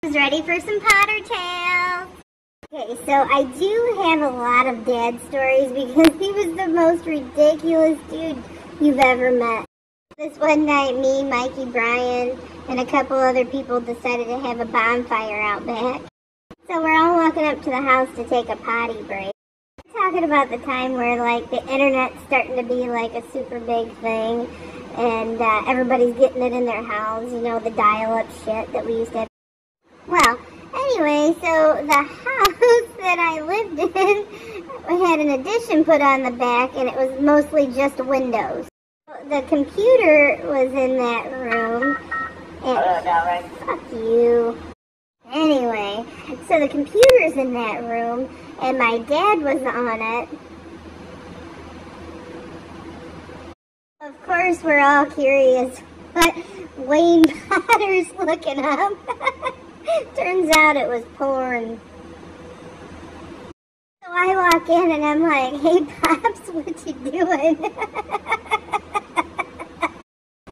Ready for some Potter Tales? Okay, so I do have a lot of dad stories because he was the most ridiculous dude you've ever met. This one night, me, Mikey, Brian, and a couple other people decided to have a bonfire out back. So we're all walking up to the house to take a potty break. We're talking about the time where, like, the internet's starting to be, like, a super big thing, and everybody's getting it in their house, you know, the dial-up shit that we used to have. Well, anyway, so the house that I lived in had an addition put on the back, and it was mostly just windows. The computer was in that room, and fuck you. Anyway, so the computer's in that room, and my dad was on it. Of course, we're all curious what Wayne Potter's looking up. Turns out it was porn. So I walk in and I'm like, "Hey Pops, what you doing?"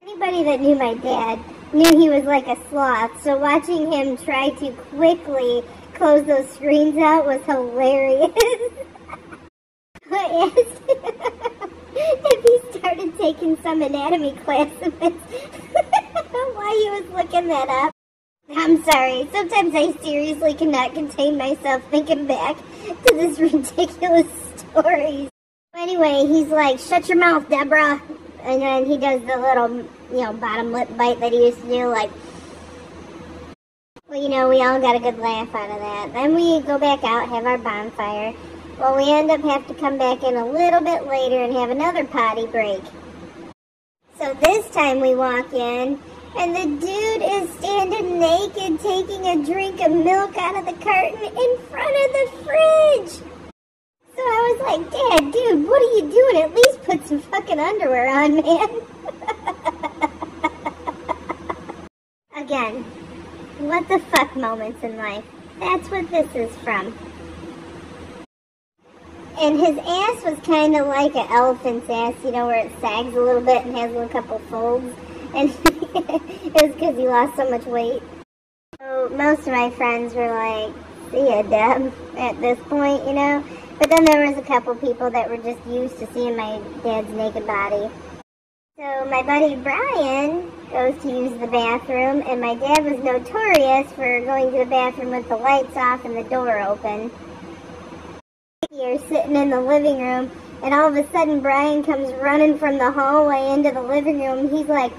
Anybody that knew my dad knew he was like a sloth, so watching him try to quickly close those screens out was hilarious. I asked him if he started taking some anatomy classes while he was looking that up. I'm sorry, sometimes I seriously cannot contain myself thinking back to this ridiculous story. Anyway, he's like, "Shut your mouth, Deborah." And then he does the little, you know, bottom lip bite that he used to do, like, well, you know, we all got a good laugh out of that. Then we go back out, have our bonfire. Well, we end up having to come back in a little bit later and have another potty break. So this time we walk in, and the dude is standing naked taking a drink of milk out of the carton in front of the fridge. So I was like, "Dad, dude, what are you doing? At least put some fucking underwear on, man." Again, what the fuck moments in life. That's what this is from. And his ass was kind of like an elephant's ass, you know, where it sags a little bit and has a couple folds. And it was because he lost so much weight. So most of my friends were like, "See ya, Deb," at this point, you know. But then there was a couple people that were just used to seeing my dad's naked body. So my buddy Brian goes to use the bathroom, and my dad was notorious for going to the bathroom with the lights off and the door open. You're sitting in the living room, and all of a sudden Brian comes running from the hallway into the living room. He's like,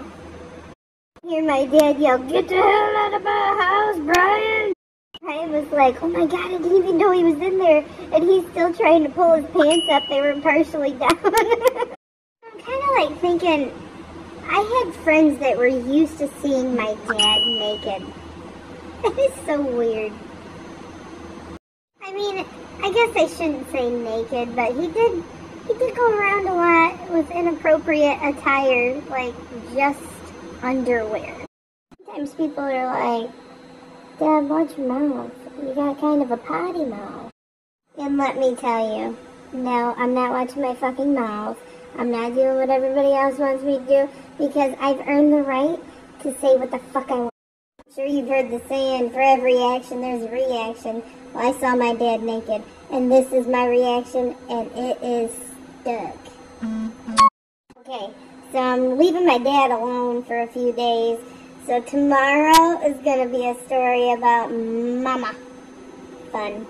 hear my dad yell, "Get the hell out of my house, Brian!" I was like, "Oh my God, I didn't even know he was in there." And he's still trying to pull his pants up. They were partially down. I'm kind of like thinking, I had friends that were used to seeing my dad naked. That is so weird. I mean, I guess I shouldn't say naked, but he did go around a lot with inappropriate attire, like just underwear. Sometimes people are like, "Dad, watch your mouth. You got kind of a potty mouth." And let me tell you, no, I'm not watching my fucking mouth. I'm not doing what everybody else wants me to do because I've earned the right to say what the fuck I want. I'm sure you've heard the saying, for every action there's a reaction. Well, I saw my dad naked, and this is my reaction, and it is stuck. Okay, so I'm leaving my dad alone for a few days. So tomorrow is going to be a story about Mama. Fun.